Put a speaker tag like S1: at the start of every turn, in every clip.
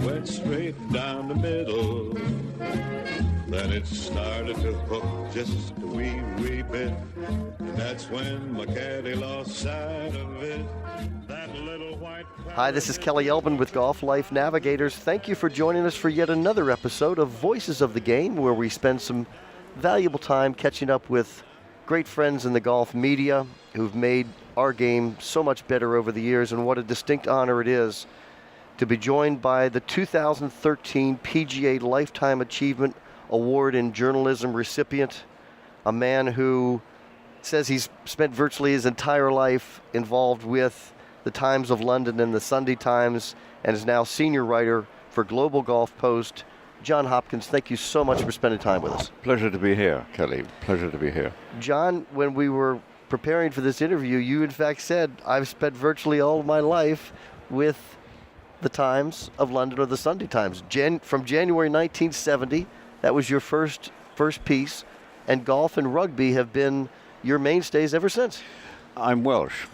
S1: went straight down the middle. Then it started to hook just a wee bit. And that's when my caddy lost sight of it. That little white...
S2: Hi, this is Kelly Elbin with Golf Life Navigators. Thank you for joining us for yet another episode of Voices of the Game, where we spend some valuable time catching up with great friends in the golf media who've made our game so much better over the years, and what a distinct honor it is to be joined by the 2013 PGA Lifetime Achievement Award in Journalism recipient, a man who says he's spent virtually his entire life involved with the Times of London and the Sunday Times, and is now senior writer for Global Golf Post. John Hopkins, thank you so much for spending time with us.
S3: Pleasure to be here, Kelly. Pleasure to be here.
S2: John, when we were preparing for this interview, you in fact said, I've spent virtually all of my life with the Times of London or the Sunday Times. From January 1970, that was your first piece, and golf and rugby have been your mainstays ever since.
S3: I'm Welsh,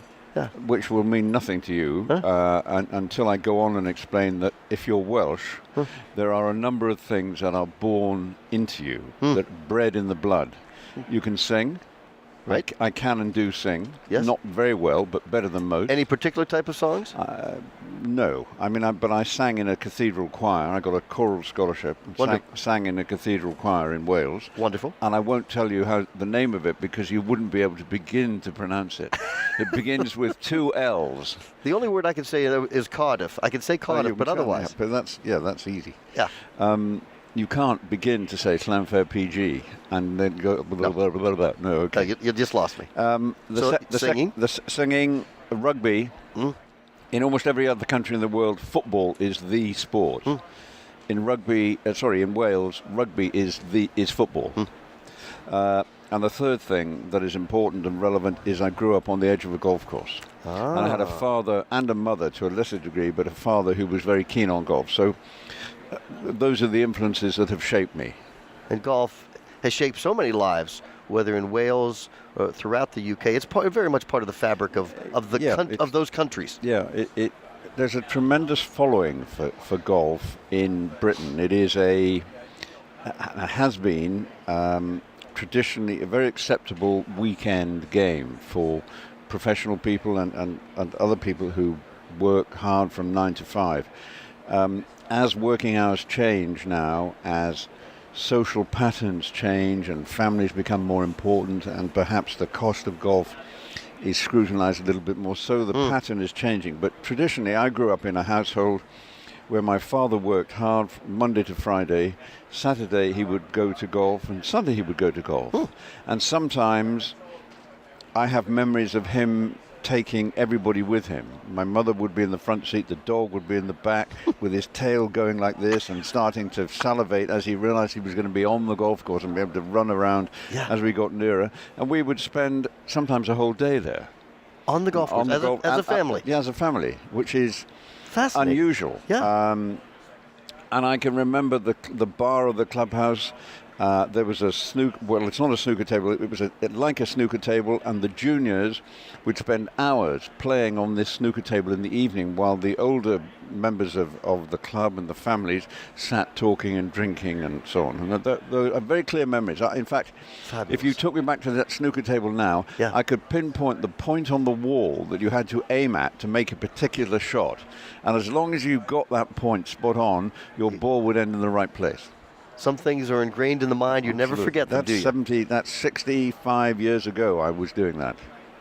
S3: which will mean nothing to you until I go on and explain that if you're Welsh, there are a number of things that are born into you, that bred in the blood. You can sing.
S2: Right.
S3: I can and do sing.
S2: Yes.
S3: Not very well, but better than most.
S2: Any particular type of songs?
S3: No. I mean, but I sang in a cathedral choir. I got a choral scholarship and sang in a cathedral choir in Wales.
S2: Wonderful.
S3: And I won't tell you the name of it because you wouldn't be able to begin to pronounce it. It begins with two L's.
S2: The only word I can say is Cardiff. I can say Cardiff, but otherwise.
S3: But that's easy.
S2: Yeah.
S3: You can't begin to say Slamfair PG and then go blah, blah, blah, blah, blah. No, okay.
S2: You just lost me.
S3: Singing. Singing, rugby. In almost every other country in the world, football is the sport. In Wales, rugby is football. And the third thing that is important and relevant is I grew up on the edge of a golf course. And I had a father and a mother to a lesser degree, but a father who was very keen on golf. So those are the influences that have shaped me.
S2: And golf has shaped so many lives, whether in Wales or throughout the UK. It's very much part of the fabric of those countries.
S3: Yeah, there's a tremendous following for golf in Britain. It is has been traditionally a very acceptable weekend game for professional people and other people who work hard from 9 to 5. As working hours change now, as social patterns change and families become more important, and perhaps the cost of golf is scrutinized a little bit more, so the pattern is changing. But traditionally, I grew up in a household where my father worked hard Monday to Friday. Saturday he would go to golf, and Sunday he would go to golf. And sometimes I have memories of him taking everybody with him. My mother would be in the front seat, the dog would be in the back with his tail going like this and starting to salivate as he realized he was going to be on the golf course and be able to run around as we got nearer. And we would spend sometimes a whole day there.
S2: On the golf course, as a family?
S3: Yeah, as a family, which is
S2: unusual.
S3: Yeah. And I can remember the bar of the clubhouse. There was a it's not a snooker table, it was like a snooker table, and the juniors would spend hours playing on this snooker table in the evening while the older members of the club and the families sat talking and drinking and so on. And those are very clear memories. In fact,
S2: Fabulous.
S3: If you took me back to that snooker table now, I could pinpoint the point on the wall that you had to aim at to make a particular shot. And as long as you got that point spot on, your ball would end in the right place.
S2: Some things are ingrained in the mind. You never forget them, do you?
S3: That's 65 years ago I was doing that.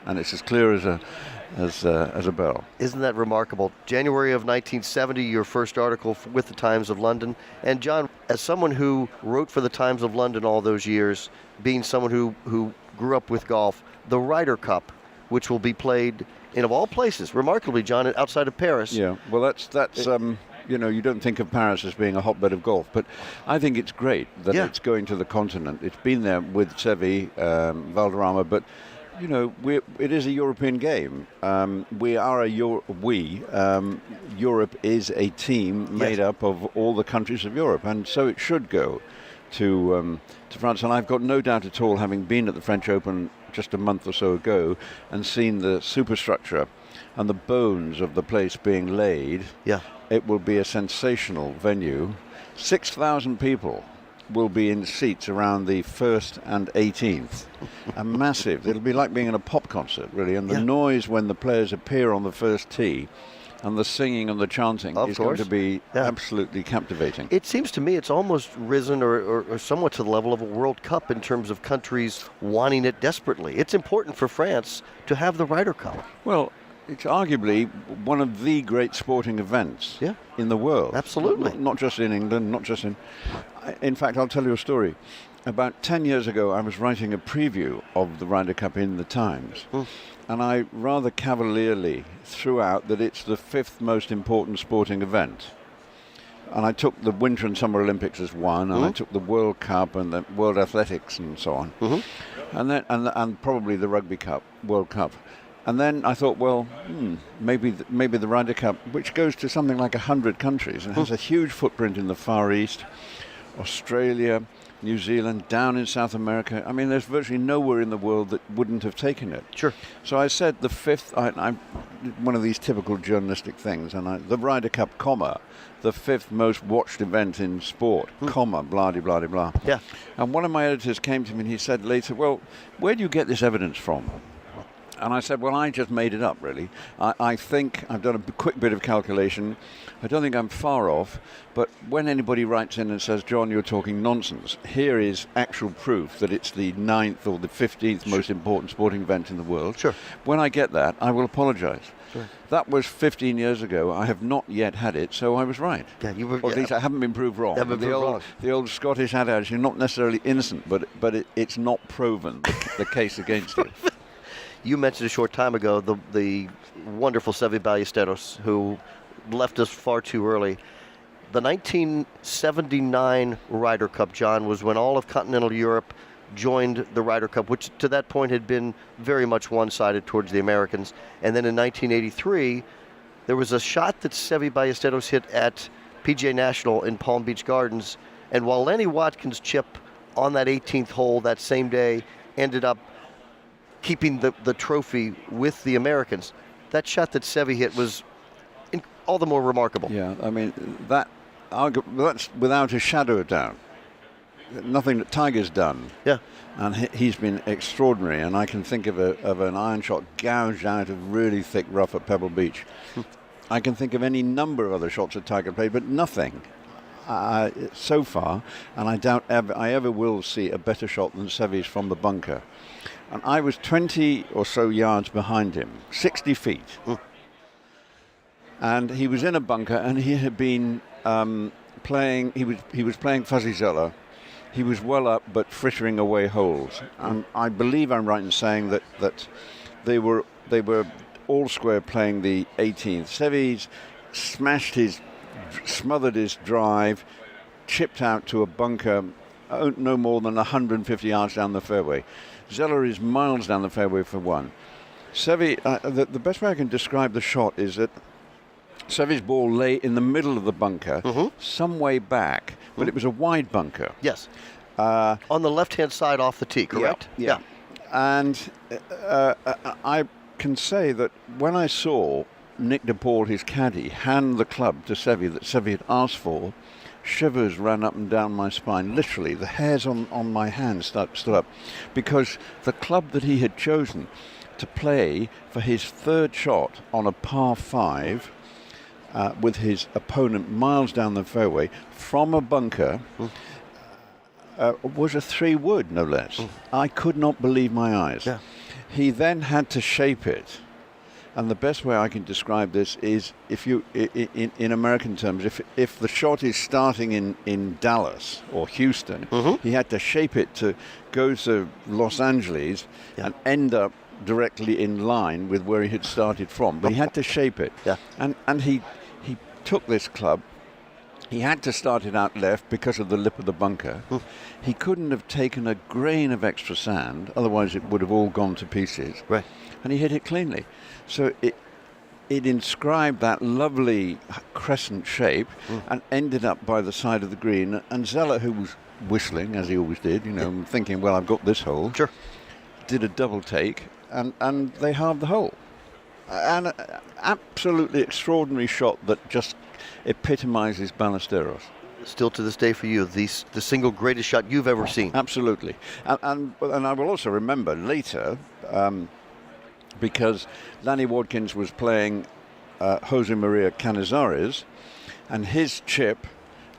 S3: And it's as clear as a bell.
S2: Isn't that remarkable? January of 1970, your first article with the Times of London. And John, as someone who wrote for the Times of London all those years, being someone who grew up with golf, the Ryder Cup, which will be played in, of all places, remarkably, John, outside of Paris.
S3: Yeah, well, that's you don't think of Paris as being a hotbed of golf, but I think it's great that it's going to the continent. It's been there with Seve, Valderrama, but it is a European game. Europe is a team made up of all the countries of Europe, and so it should go to France. And I've got no doubt at all, having been at the French Open just a month or so ago and seen the superstructure and the bones of the place being laid. it will be a sensational venue. 6,000 people will be in seats around the 1st and 18th. A massive. It'll be like being in a pop concert, really. And the noise when the players appear on the first tee and the singing and the chanting is going to be absolutely captivating.
S2: It seems to me it's almost risen or somewhat to the level of a World Cup in terms of countries wanting it desperately. It's important for France to have the Ryder Cup.
S3: Well, it's arguably one of the great sporting events in the world.
S2: Absolutely.
S3: Not just in England, not just in... In fact, I'll tell you a story. About 10 years ago, I was writing a preview of the Ryder Cup in the Times. And I rather cavalierly threw out that it's the 5th most important sporting event. And I took the Winter and Summer Olympics as one, and I took the World Cup and the World Athletics and so on. And then and probably the Rugby Cup, World Cup. And then I thought, well, maybe the Ryder Cup, which goes to something like 100 countries and has a huge footprint in the Far East, Australia, New Zealand, down in South America. I mean, there's virtually nowhere in the world that wouldn't have taken it.
S2: Sure.
S3: So I said the 5th, I'm one of these typical journalistic things, and the Ryder Cup, comma, the 5th most watched event in sport, comma, blah, de, blah, de, blah.
S2: Yeah.
S3: And one of my editors came to me and he said later, well, where do you get this evidence from? And I said, well, I just made it up, really. I think I've done a quick bit of calculation. I don't think I'm far off. But when anybody writes in and says, John, you're talking nonsense, here is actual proof that it's the 9th or the 15th most important sporting event in the world. Sure. When I get that, I will apologize. Sure. That was 15 years ago. I have not yet had it, so I was right. Yeah, you were, or at least I haven't been proved wrong. The old Scottish adage, you're not necessarily innocent, but it's not proven, the case against it.
S2: You mentioned a short time ago the wonderful Seve Ballesteros, who left us far too early. The 1979 Ryder Cup, John, was when all of continental Europe joined the Ryder Cup, which to that point had been very much one-sided towards the Americans. And then in 1983, there was a shot that Seve Ballesteros hit at PGA National in Palm Beach Gardens. And while Lenny Watkins' chip on that 18th hole that same day ended up keeping the trophy with the Americans, that shot that Seve hit was all the more remarkable.
S3: Yeah, I mean, that's without a shadow of doubt. Nothing that Tiger's done. Yeah. And he's been extraordinary, and I can think of an iron shot gouged out of really thick rough at Pebble Beach. I can think of any number of other shots that Tiger played, but nothing so far, and I doubt I ever will see a better shot than Seve's from the bunker. And I was 20 or so yards behind him, 60 feet. And he was in a bunker, and he had been playing, he was playing Fuzzy Zeller. He was well up, but frittering away holes. And I believe I'm right in saying that they were all square playing the 18th. Seve's smothered his drive, chipped out to a bunker no more than 150 yards down the fairway. Zeller is miles down the fairway for one. Seve, the best way I can describe the shot is that Seve's ball lay in the middle of the bunker, some way back, but it was a wide bunker.
S2: Yes. On the left-hand side off the tee, correct?
S3: Yeah. And I can say that when I saw Nick DePaul, his caddy, hand the club to Seve that Seve had asked for, shivers ran up and down my spine. Literally, the hairs on my hands stood up, because the club that he had chosen to play for his third shot on a par 5 with his opponent miles down the fairway from a bunker was a 3-wood, no less. I could not believe my eyes. Yeah. He then had to shape it. And the best way I can describe this is, if you, in American terms, if the shot is starting in Dallas or Houston, he had to shape it to go to Los Angeles and end up directly in line with where he had started from. But he had to shape it. Yeah. And he took this club. He had to start it out left because of the lip of the bunker. He couldn't have taken a grain of extra sand, otherwise it would have all gone to pieces. Right. And he hit it cleanly. So it inscribed that lovely crescent shape and ended up by the side of the green. And Zeller, who was whistling, as he always did, thinking, well, I've got this hole, did a double take, and they halved the hole. An absolutely extraordinary shot that just epitomizes Ballesteros.
S2: Still to this day for you, the single greatest shot you've ever seen.
S3: Absolutely. And I will also remember later, because Lanny Wadkins was playing Jose Maria Canizares, and his chip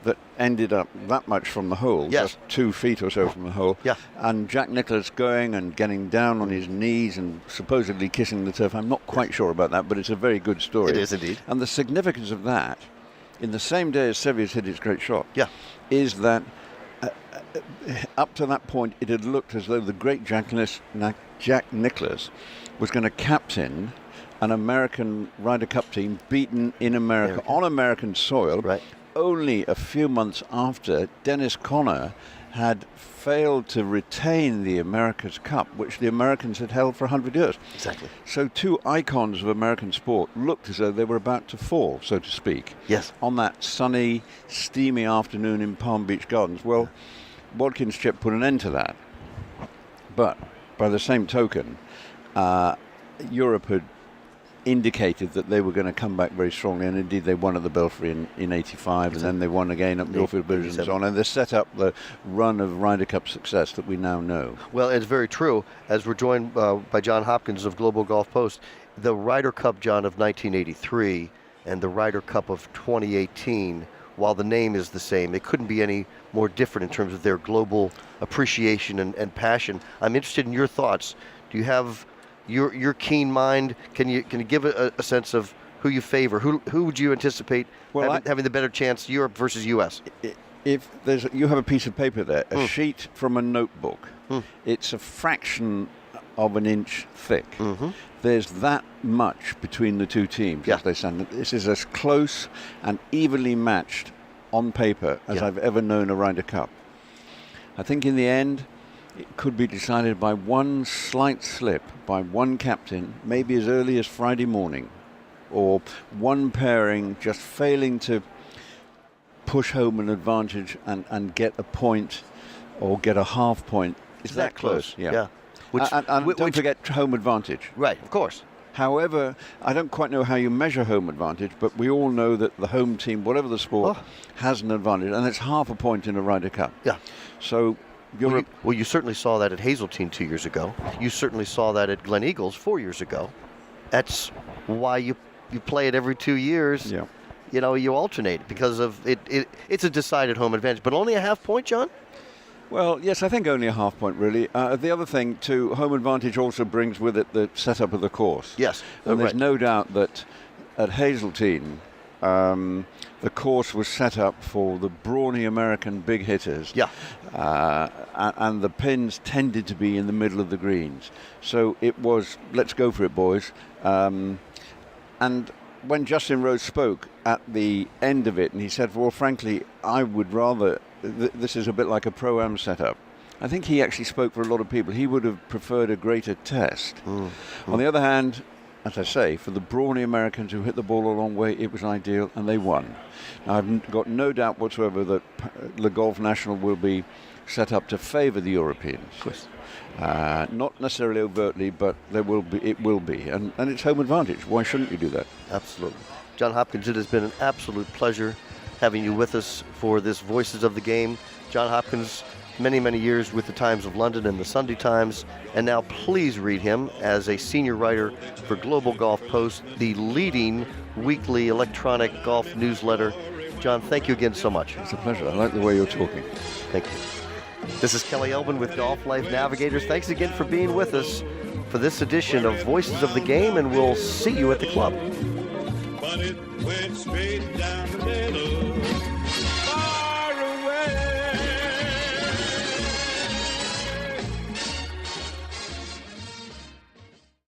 S3: that ended up that much from the hole,
S2: yes.
S3: just 2 feet or so from the hole,
S2: yeah.
S3: and Jack Nicklaus going and getting down on his knees and supposedly kissing the turf. I'm not quite sure about that, but it's a very good story.
S2: It is indeed.
S3: And the significance of that, in the same day as Sevius hit his great shot,
S2: yeah.
S3: is that up to that point it had looked as though the great Jack Nicklaus was going to captain an American Ryder Cup team beaten in America on American soil,
S2: right.
S3: Only a few months after Dennis Conner had failed to retain the America's Cup, which the Americans had held for 100 years.
S2: Exactly.
S3: So 2 icons of American sport looked as though they were about to fall, so to speak,
S2: yes.
S3: on that sunny, steamy afternoon in Palm Beach Gardens. Well, Wadkins' chip put an end to that. But by the same token, Europe had indicated that they were going to come back very strongly, and indeed they won at the Belfry in 85, and then they won again at Millfield Bridge and so on, and they set up the run of Ryder Cup success that we now know.
S2: Well, it's very true. As we're joined by John Hopkins of Global Golf Post, the Ryder Cup, John, of 1983 and the Ryder Cup of 2018, while the name is the same, they couldn't be any more different in terms of their global appreciation and passion. I'm interested in your thoughts. Do you have your keen mind? Can you give a sense of who you favor? Who would you anticipate having the better chance, Europe versus U.S.?
S3: If you have a piece of paper there, a sheet from a notebook, it's a fraction of an inch thick.
S2: Mm-hmm.
S3: There's that much between the 2 teams as they stand. This is as close and evenly matched on paper as I've ever known a Ryder Cup. I think in the end, it could be decided by one slight slip by one captain, maybe as early as Friday morning, or one pairing just failing to push home an advantage and get a point or get a half point. Is that close?
S2: Yeah.
S3: And don't forget home advantage.
S2: Right, of course.
S3: However, I don't quite know how you measure home advantage, but we all know that the home team, whatever the sport, has an advantage, and it's half a point in a Ryder Cup.
S2: Yeah.
S3: So
S2: you certainly saw that at Hazeltine 2 years ago. You certainly saw that at Glen Eagles 4 years ago. That's why you play it every 2 years.
S3: Yeah.
S2: You know, you alternate because of it. It's a decided home advantage, but only a half point, John?
S3: Well, yes, I think only a half point, really. The other thing, too, home advantage also brings with it the setup of the course.
S2: Yes.
S3: And there's no doubt that at Hazeltine, the course was set up for the brawny American big hitters.
S2: Yeah.
S3: And the pins tended to be in the middle of the greens. So it was, let's go for it, boys. And when Justin Rose spoke at the end of it, and he said, well, frankly, I would rather, this is a bit like a Pro-Am setup. I think he actually spoke for a lot of people. He would have preferred a greater test. On the other hand, as I say, for the brawny Americans who hit the ball a long way, it was ideal, and they won. Now, I've got no doubt whatsoever that Le Golf National will be set up to favour the Europeans. Not necessarily overtly, but it will be. And it's home advantage. Why shouldn't you do that?
S2: Absolutely. John Hopkins, it has been an absolute pleasure having you with us for this Voices of the Game. John Hopkins, many, many years with the Times of London and the Sunday Times, and now please read him as a senior writer for Global Golf Post, the leading weekly electronic golf newsletter. John, thank you again so much.
S3: It's a pleasure. I like the way you're talking.
S2: Thank you. This is Kelly Elbin with Golf Life Navigators. Thanks again for being with us for this edition of Voices of the Game, and we'll see you at the club.